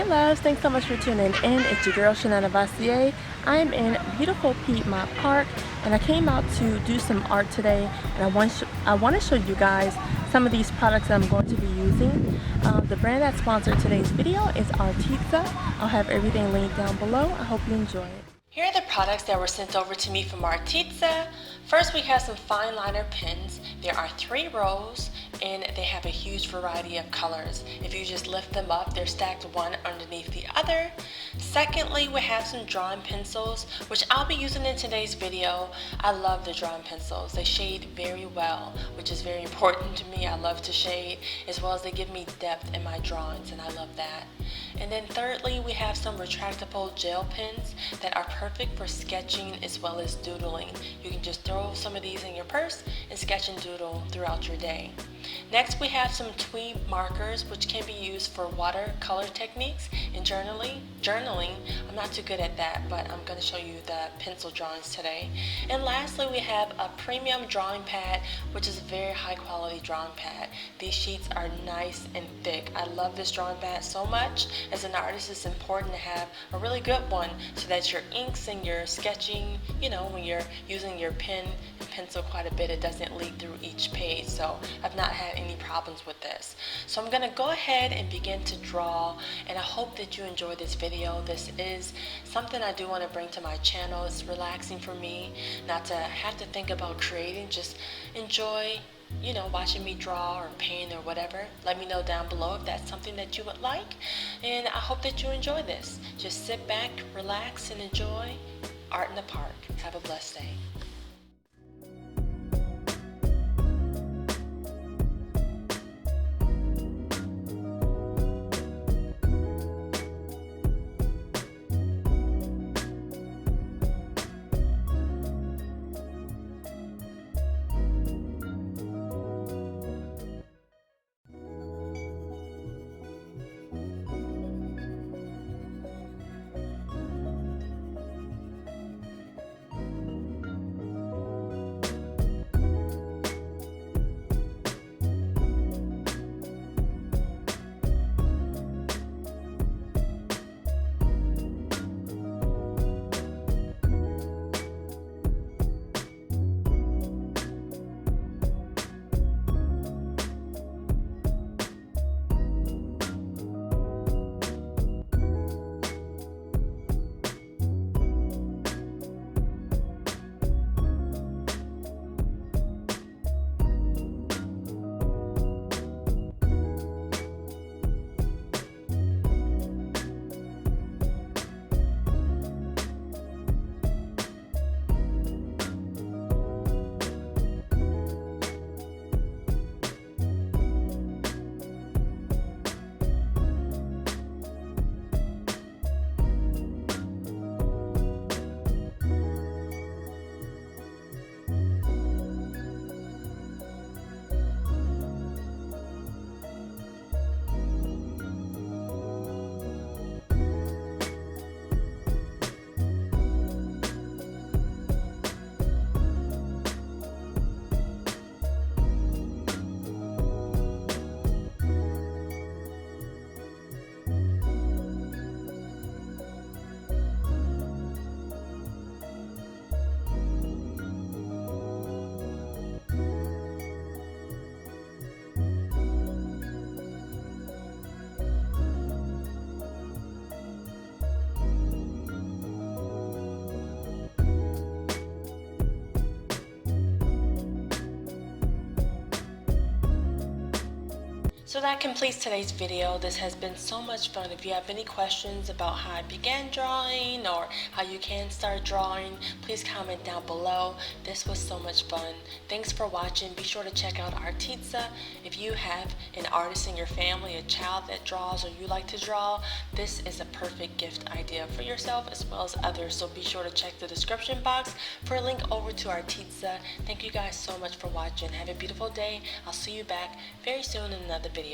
loves, thanks so much for tuning in. It's your girl Chanelle Novosey. I'm in beautiful Piedmont Park and I came out to do some art today, and I want to show you guys some of these products that I'm going to be using. The brand that sponsored today's video is Arteza. I'll have everything linked down below. I hope you enjoy it. Here are the products that were sent over to me from Arteza. First, we have some fine liner pens. There are 3 rows and they have a huge variety of colors. If you just lift them up, they're stacked one underneath the other. Secondly, we have some drawing pencils, which I'll be using in today's video. I love the drawing pencils. They shade very well, which is very important to me. I love to shade, as well as they give me depth in my drawings, and I love that. And then thirdly, we have some retractable gel pens that are perfect for sketching as well as doodling. You can just throw some of these in your purse and sketch and doodle throughout your day. Next, we have some tweed markers, which can be used for watercolor techniques and journaling. I'm not too good at that, but I'm going to show you the pencil drawings today. And lastly, we have a premium drawing pad, which is a very high quality drawing pad. These sheets are nice and thick. I love this drawing pad so much. As an artist, it's important to have a really good one so that your inks and your sketching, when you're using your pen and pencil quite a bit, it doesn't leak through each page. So I've not had any problems with this. So I'm going to go ahead and begin to draw, and I hope that you enjoy this video. This is something I do want to bring to my channel. It's relaxing for me not to have to think about creating, just enjoy watching me draw or paint or whatever. Let me know down below if that's something that you would like, and I hope that you enjoy this. Just sit back, relax, and enjoy art in the park. Have a blessed day. So that completes today's video. This has been so much fun. If you have any questions about how I began drawing or how you can start drawing, please comment down below. This was so much fun. Thanks for watching. Be sure to check out Arteza. If you have an artist in your family, a child that draws, or you like to draw, this is a perfect gift idea for yourself as well as others. So be sure to check the description box for a link over to Arteza. Thank you guys so much for watching. Have a beautiful day. I'll see you back very soon in another video.